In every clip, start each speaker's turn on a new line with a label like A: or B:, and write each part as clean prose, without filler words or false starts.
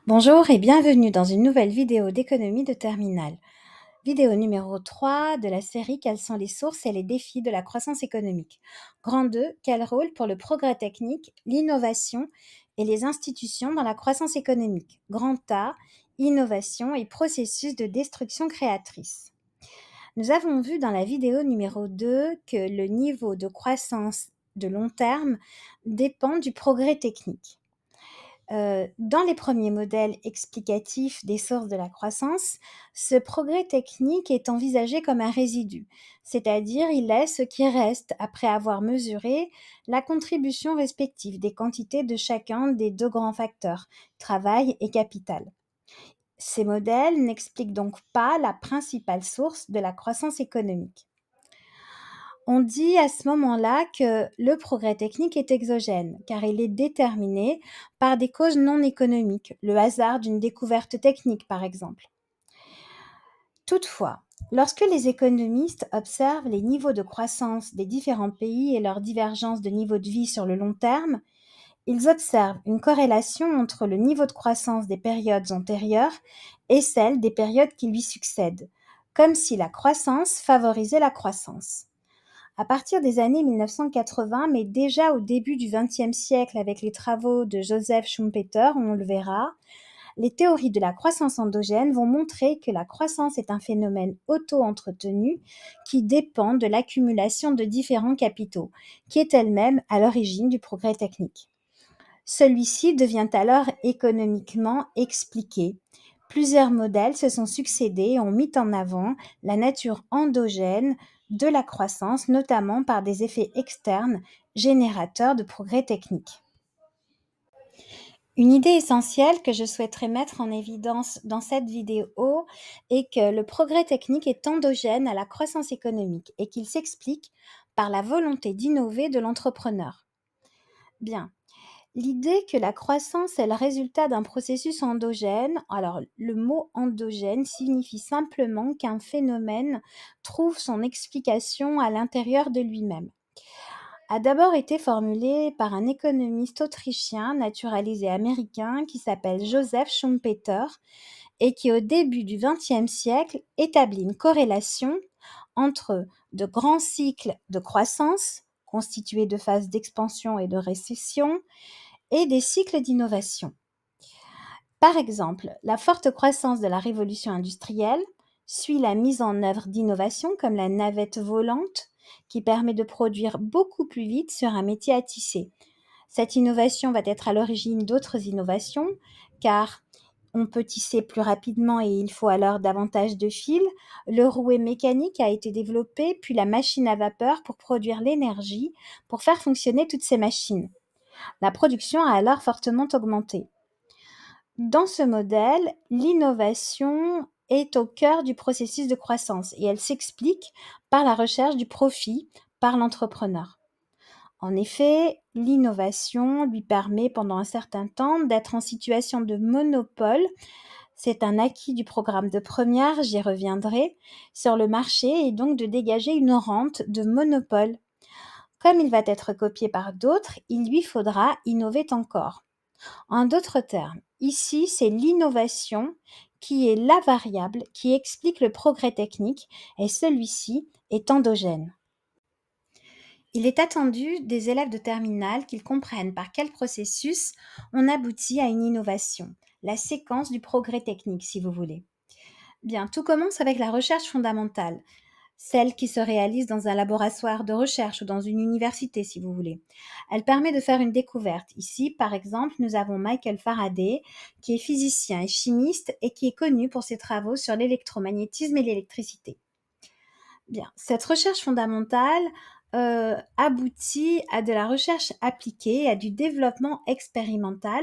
A: Bonjour et bienvenue dans une nouvelle vidéo d'économie de terminale. Vidéo numéro 3 de la série Quelles sont les sources et les défis de la croissance économique. Grand 2, quel rôle pour le progrès technique, l'innovation et les institutions dans la croissance économique. Grand A, innovation et processus de destruction créatrice. Nous avons vu dans la vidéo numéro 2 que le niveau de croissance de long terme dépend du progrès technique. Dans les premiers modèles explicatifs des sources de la croissance, ce progrès technique est envisagé comme un résidu, c'est-à-dire il est ce qui reste après avoir mesuré la contribution respective des quantités de chacun des deux grands facteurs, travail et capital. Ces modèles n'expliquent donc pas la principale source de la croissance économique. On dit à ce moment-là que le progrès technique est exogène, car il est déterminé par des causes non économiques, le hasard d'une découverte technique par exemple. Toutefois, lorsque les économistes observent les niveaux de croissance des différents pays et leur divergence de niveau de vie sur le long terme, ils observent une corrélation entre le niveau de croissance des périodes antérieures et celle des périodes qui lui succèdent, comme si la croissance favorisait la croissance. À partir des années 1980, mais déjà au début du XXe siècle avec les travaux de Joseph Schumpeter, on le verra, les théories de la croissance endogène vont montrer que la croissance est un phénomène auto-entretenu qui dépend de l'accumulation de différents capitaux, qui est elle-même à l'origine du progrès technique. Celui-ci devient alors économiquement expliqué. Plusieurs modèles se sont succédés et ont mis en avant la nature endogène de la croissance, notamment par des effets externes générateurs de progrès techniques. Une idée essentielle que je souhaiterais mettre en évidence dans cette vidéo est que le progrès technique est endogène à la croissance économique et qu'il s'explique par la volonté d'innover de l'entrepreneur. Bien. L'idée que la croissance est le résultat d'un processus endogène, alors le mot endogène signifie simplement qu'un phénomène trouve son explication à l'intérieur de lui-même, a d'abord été formulé par un économiste autrichien naturalisé américain qui s'appelle Joseph Schumpeter et qui au début du XXe siècle établit une corrélation entre de grands cycles de croissance constitués de phases d'expansion et de récession et des cycles d'innovation. Par exemple, la forte croissance de la révolution industrielle suit la mise en œuvre d'innovations comme la navette volante qui permet de produire beaucoup plus vite sur un métier à tisser. Cette innovation va être à l'origine d'autres innovations car on peut tisser plus rapidement et il faut alors davantage de fils. Le rouet mécanique a été développé, puis la machine à vapeur pour produire l'énergie pour faire fonctionner toutes ces machines. La production a alors fortement augmenté. Dans ce modèle, l'innovation est au cœur du processus de croissance et elle s'explique par la recherche du profit par l'entrepreneur. En effet, l'innovation lui permet pendant un certain temps d'être en situation de monopole. C'est un acquis du programme de première, j'y reviendrai, sur le marché et donc de dégager une rente de monopole. Comme il va être copié par d'autres, il lui faudra innover encore. En d'autres termes, ici, c'est l'innovation qui est la variable qui explique le progrès technique et celui-ci est endogène. Il est attendu des élèves de terminale qu'ils comprennent par quel processus on aboutit à une innovation, la séquence du progrès technique si vous voulez. Bien, tout commence avec la recherche fondamentale, celle qui se réalise dans un laboratoire de recherche ou dans une université, si vous voulez. Elle permet de faire une découverte. Ici, par exemple, nous avons Michael Faraday, qui est physicien et chimiste et qui est connu pour ses travaux sur l'électromagnétisme et l'électricité. Bien, cette recherche fondamentale aboutit à de la recherche appliquée, à du développement expérimental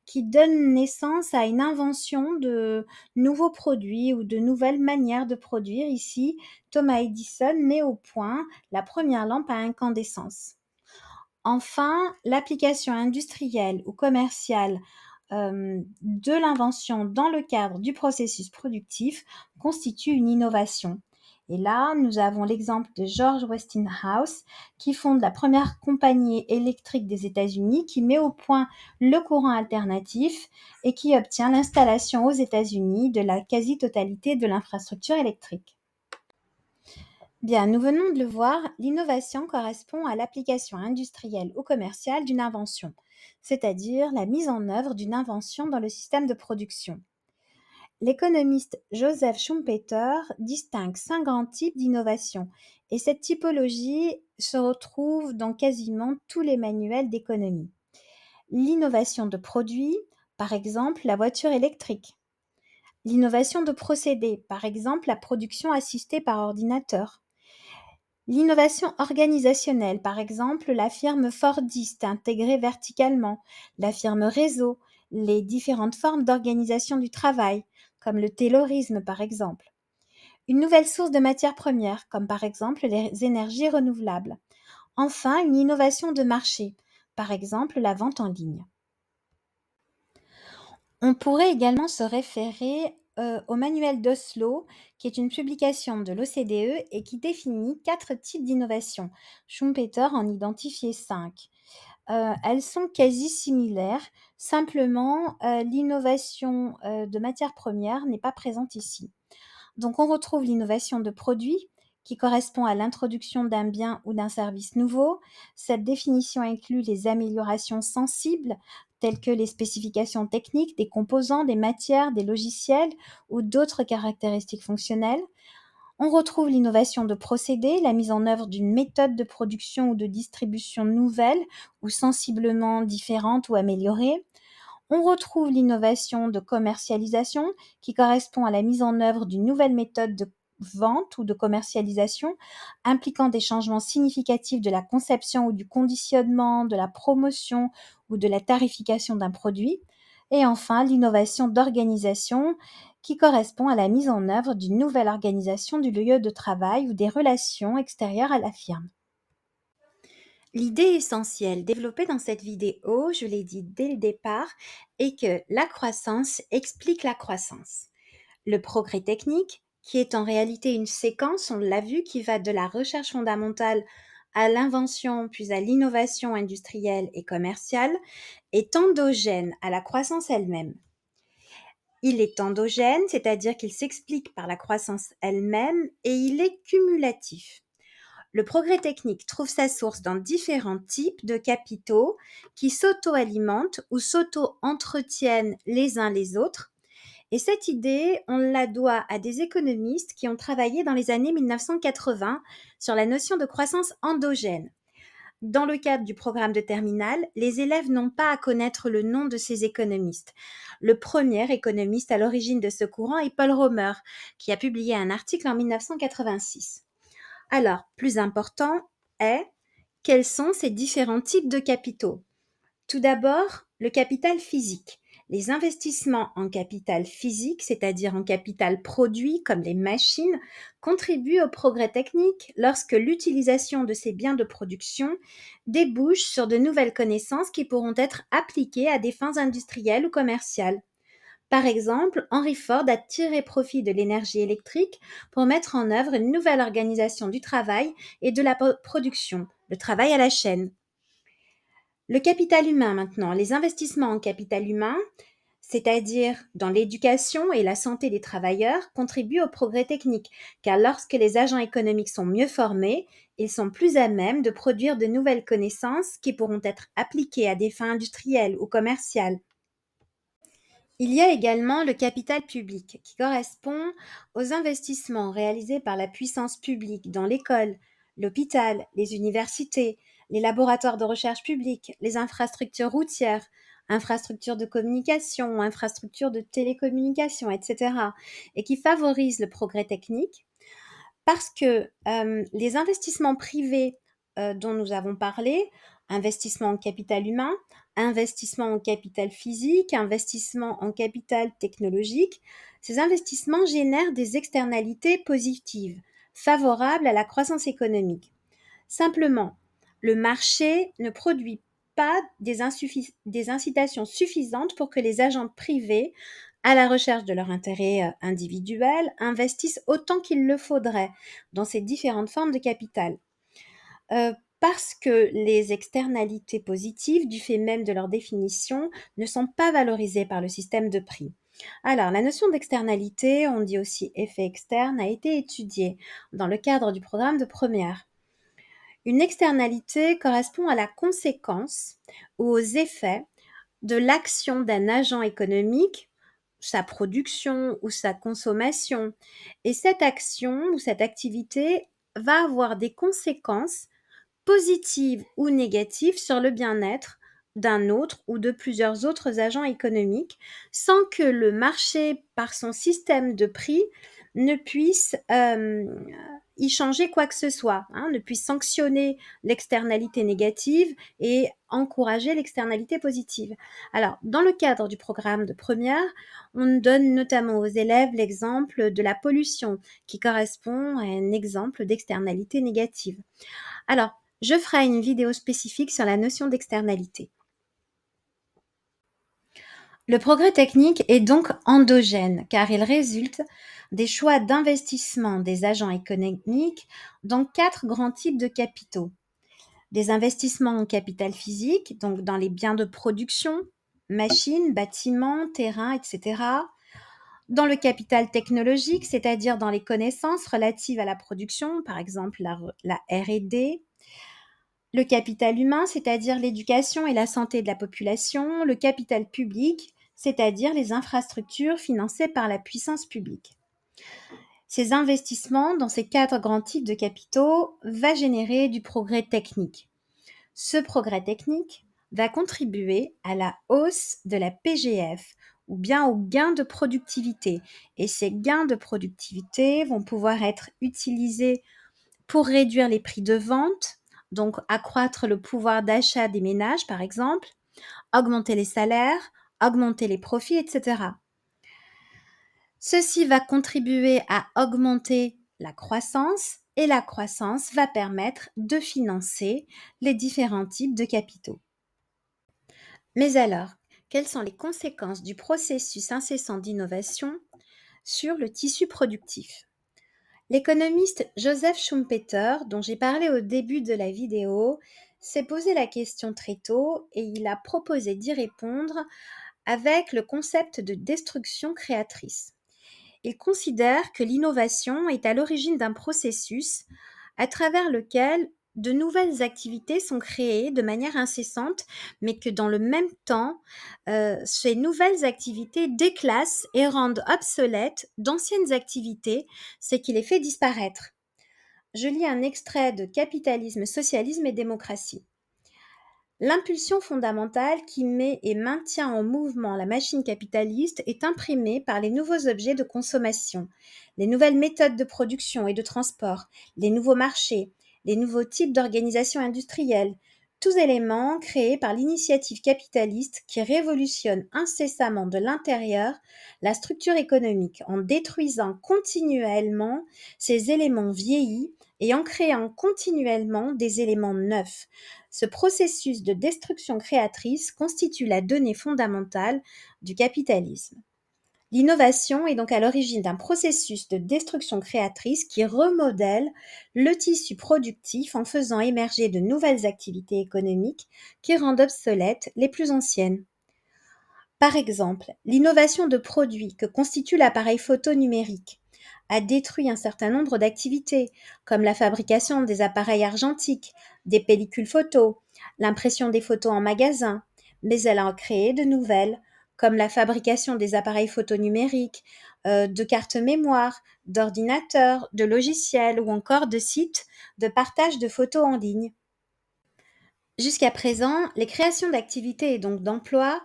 A: qui donne naissance à une invention de nouveaux produits ou de nouvelles manières de produire. Ici, Thomas Edison met au point la première lampe à incandescence. Enfin, l'application industrielle ou commerciale de l'invention dans le cadre du processus productif constitue une innovation. Et là, nous avons l'exemple de George Westinghouse, qui fonde la première compagnie électrique des États-Unis, qui met au point le courant alternatif et qui obtient l'installation aux États-Unis de la quasi-totalité de l'infrastructure électrique. Bien, nous venons de le voir, l'innovation correspond à l'application industrielle ou commerciale d'une invention, c'est-à-dire la mise en œuvre d'une invention dans le système de production. L'économiste Joseph Schumpeter distingue 5 grands types d'innovation et cette typologie se retrouve dans quasiment tous les manuels d'économie. L'innovation de produits, par exemple la voiture électrique. L'innovation de procédés, par exemple la production assistée par ordinateur. L'innovation organisationnelle, par exemple la firme Fordiste intégrée verticalement, la firme réseau, les différentes formes d'organisation du travail, comme le taylorisme par exemple. Une nouvelle source de matières premières, comme par exemple les énergies renouvelables. Enfin, une innovation de marché, par exemple la vente en ligne. On pourrait également se référer au manuel d'Oslo, qui est une publication de l'OCDE et qui définit 4 types d'innovation. Schumpeter en identifiait 5. Elles sont quasi similaires, simplement l'innovation de matières premières n'est pas présente ici. Donc on retrouve l'innovation de produits qui correspond à l'introduction d'un bien ou d'un service nouveau. Cette définition inclut les améliorations sensibles telles que les spécifications techniques des composants, des matières, des logiciels ou d'autres caractéristiques fonctionnelles. On retrouve l'innovation de procédés, la mise en œuvre d'une méthode de production ou de distribution nouvelle ou sensiblement différente ou améliorée. On retrouve l'innovation de commercialisation qui correspond à la mise en œuvre d'une nouvelle méthode de vente ou de commercialisation impliquant des changements significatifs de la conception ou du conditionnement, de la promotion ou de la tarification d'un produit. Et enfin, l'innovation d'organisation qui correspond à la mise en œuvre d'une nouvelle organisation du lieu de travail ou des relations extérieures à la firme. L'idée essentielle développée dans cette vidéo, je l'ai dit dès le départ, est que la croissance explique la croissance. Le progrès technique, qui est en réalité une séquence, on l'a vu, qui va de la recherche fondamentale à l'invention, puis à l'innovation industrielle et commerciale, est endogène à la croissance elle-même. Il est endogène, c'est-à-dire qu'il s'explique par la croissance elle-même, et il est cumulatif. Le progrès technique trouve sa source dans différents types de capitaux qui s'auto-alimentent ou s'auto-entretiennent les uns les autres. Et cette idée, on la doit à des économistes qui ont travaillé dans les années 1980 sur la notion de croissance endogène. Dans le cadre du programme de terminale, les élèves n'ont pas à connaître le nom de ces économistes. Le premier économiste à l'origine de ce courant est Paul Romer, qui a publié un article en 1986. Alors, plus important est, quels sont ces différents types de capitaux? Tout d'abord, le capital physique. Les investissements en capital physique, c'est-à-dire en capital produit comme les machines, contribuent au progrès technique lorsque l'utilisation de ces biens de production débouche sur de nouvelles connaissances qui pourront être appliquées à des fins industrielles ou commerciales. Par exemple, Henry Ford a tiré profit de l'énergie électrique pour mettre en œuvre une nouvelle organisation du travail et de la production, le travail à la chaîne. Le capital humain maintenant, les investissements en capital humain, c'est-à-dire dans l'éducation et la santé des travailleurs, contribuent au progrès technique, car lorsque les agents économiques sont mieux formés, ils sont plus à même de produire de nouvelles connaissances qui pourront être appliquées à des fins industrielles ou commerciales. Il y a également le capital public, qui correspond aux investissements réalisés par la puissance publique dans l'école, l'hôpital, les universités, les laboratoires de recherche publics, les infrastructures routières, infrastructures de communication, infrastructures de télécommunication, etc., et qui favorisent le progrès technique, parce que les investissements privés dont nous avons parlé, investissement en capital humain, investissement en capital physique, investissement en capital technologique, ces investissements génèrent des externalités positives, favorables à la croissance économique. Simplement, le marché ne produit pas des incitations suffisantes pour que les agents privés à la recherche de leur intérêt individuel, investissent autant qu'il le faudrait dans ces différentes formes de capital. Parce que les externalités positives, du fait même de leur définition, ne sont pas valorisées par le système de prix. Alors, la notion d'externalité, on dit aussi effet externe, a été étudiée dans le cadre du programme de première. Une externalité correspond à la conséquence ou aux effets de l'action d'un agent économique, sa production ou sa consommation. Et cette action ou cette activité va avoir des conséquences positives ou négatives sur le bien-être d'un autre ou de plusieurs autres agents économiques, sans que le marché, par son système de prix, ne puisse y changer quoi que ce soit, ne puisse sanctionner l'externalité négative et encourager l'externalité positive. Alors, dans le cadre du programme de première, on donne notamment aux élèves l'exemple de la pollution, qui correspond à un exemple d'externalité négative. Alors, je ferai une vidéo spécifique sur la notion d'externalité. Le progrès technique est donc endogène, car il résulte des choix d'investissement des agents économiques dans 4 grands types de capitaux. Des investissements en capital physique, donc dans les biens de production, machines, bâtiments, terrains, etc. Dans le capital technologique, c'est-à-dire dans les connaissances relatives à la production, par exemple la R&D. Le capital humain, c'est-à-dire l'éducation et la santé de la population. Le capital public, c'est-à-dire les infrastructures financées par la puissance publique. Ces investissements dans ces 4 grands types de capitaux va générer du progrès technique. Ce progrès technique va contribuer à la hausse de la PGF ou bien aux gains de productivité. Et ces gains de productivité vont pouvoir être utilisés pour réduire les prix de vente, donc accroître le pouvoir d'achat des ménages par exemple, augmenter les salaires, augmenter les profits, etc. Ceci va contribuer à augmenter la croissance et la croissance va permettre de financer les différents types de capitaux. Mais alors, quelles sont les conséquences du processus incessant d'innovation sur le tissu productif ? L'économiste Joseph Schumpeter, dont j'ai parlé au début de la vidéo, s'est posé la question très tôt et il a proposé d'y répondre avec le concept de destruction créatrice. Il considère que l'innovation est à l'origine d'un processus à travers lequel de nouvelles activités sont créées de manière incessante, mais que dans le même temps, ces nouvelles activités déclassent et rendent obsolètes d'anciennes activités, ce qui les fait disparaître. Je lis un extrait de Capitalisme, Socialisme et Démocratie. L'impulsion fondamentale qui met et maintient en mouvement la machine capitaliste est imprimée par les nouveaux objets de consommation, les nouvelles méthodes de production et de transport, les nouveaux marchés, les nouveaux types d'organisation industrielle, tous éléments créés par l'initiative capitaliste qui révolutionne incessamment de l'intérieur la structure économique en détruisant continuellement ces éléments vieillis et en créant continuellement des éléments neufs. Ce processus de destruction créatrice constitue la donnée fondamentale du capitalisme. L'innovation est donc à l'origine d'un processus de destruction créatrice qui remodèle le tissu productif en faisant émerger de nouvelles activités économiques qui rendent obsolètes les plus anciennes. Par exemple, l'innovation de produits que constitue l'appareil photo numérique a détruit un certain nombre d'activités, comme la fabrication des appareils argentiques, des pellicules photo, l'impression des photos en magasin, mais elle en a créé de nouvelles, comme la fabrication des appareils photo numériques, de cartes mémoire, d'ordinateurs, de logiciels ou encore de sites de partage de photos en ligne. Jusqu'à présent, les créations d'activités et donc d'emplois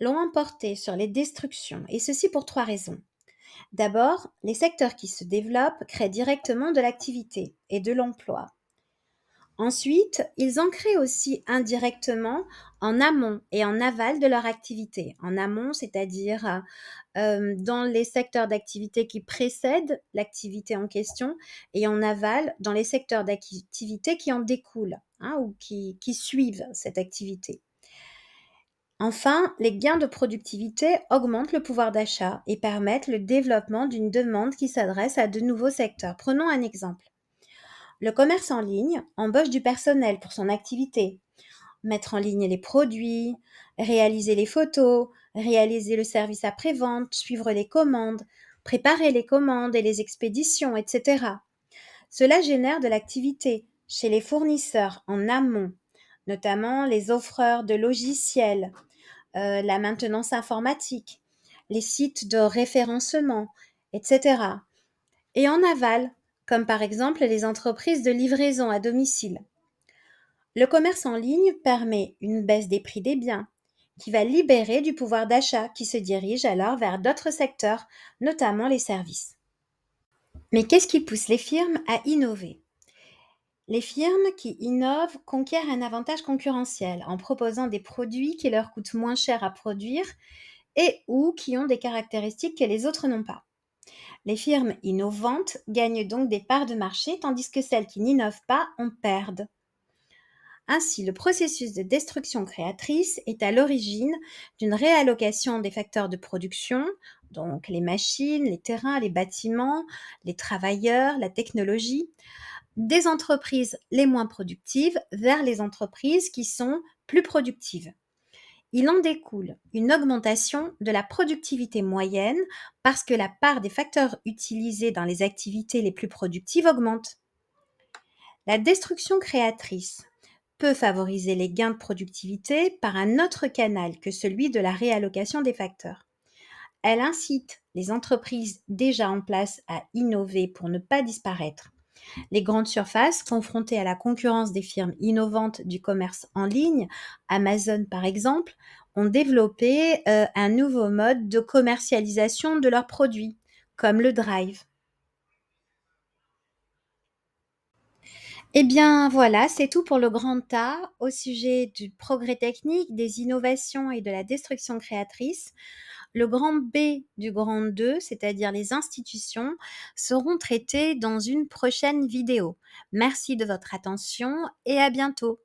A: l'ont emporté sur les destructions, et ceci pour 3 raisons. D'abord, les secteurs qui se développent créent directement de l'activité et de l'emploi. Ensuite, ils en créent aussi indirectement en amont et en aval de leur activité. En amont, c'est-à-dire dans les secteurs d'activité qui précèdent l'activité en question, et en aval dans les secteurs d'activité qui en découlent ou qui suivent cette activité. Enfin, les gains de productivité augmentent le pouvoir d'achat et permettent le développement d'une demande qui s'adresse à de nouveaux secteurs. Prenons un exemple. Le commerce en ligne embauche du personnel pour son activité. Mettre en ligne les produits, réaliser les photos, réaliser le service après-vente, suivre les commandes, préparer les commandes et les expéditions, etc. Cela génère de l'activité chez les fournisseurs en amont, notamment les offreurs de logiciels, la maintenance informatique, les sites de référencement, etc. Et en aval, comme par exemple les entreprises de livraison à domicile. Le commerce en ligne permet une baisse des prix des biens, qui va libérer du pouvoir d'achat qui se dirige alors vers d'autres secteurs, notamment les services. Mais qu'est-ce qui pousse les firmes à innover? Les firmes qui innovent conquièrent un avantage concurrentiel en proposant des produits qui leur coûtent moins cher à produire et ou qui ont des caractéristiques que les autres n'ont pas. Les firmes innovantes gagnent donc des parts de marché tandis que celles qui n'innovent pas en perdent. Ainsi, le processus de destruction créatrice est à l'origine d'une réallocation des facteurs de production, donc les machines, les terrains, les bâtiments, les travailleurs, la technologie, des entreprises les moins productives vers les entreprises qui sont plus productives. Il en découle une augmentation de la productivité moyenne parce que la part des facteurs utilisés dans les activités les plus productives augmente. La destruction créatrice peut favoriser les gains de productivité par un autre canal que celui de la réallocation des facteurs. Elle incite les entreprises déjà en place à innover pour ne pas disparaître. Les grandes surfaces, confrontées à la concurrence des firmes innovantes du commerce en ligne, Amazon par exemple, ont développé un nouveau mode de commercialisation de leurs produits, comme le Drive. Eh bien voilà, c'est tout pour le grand A au sujet du progrès technique, des innovations et de la destruction créatrice. Le grand B du grand 2, c'est-à-dire les institutions, seront traités dans une prochaine vidéo. Merci de votre attention et à bientôt.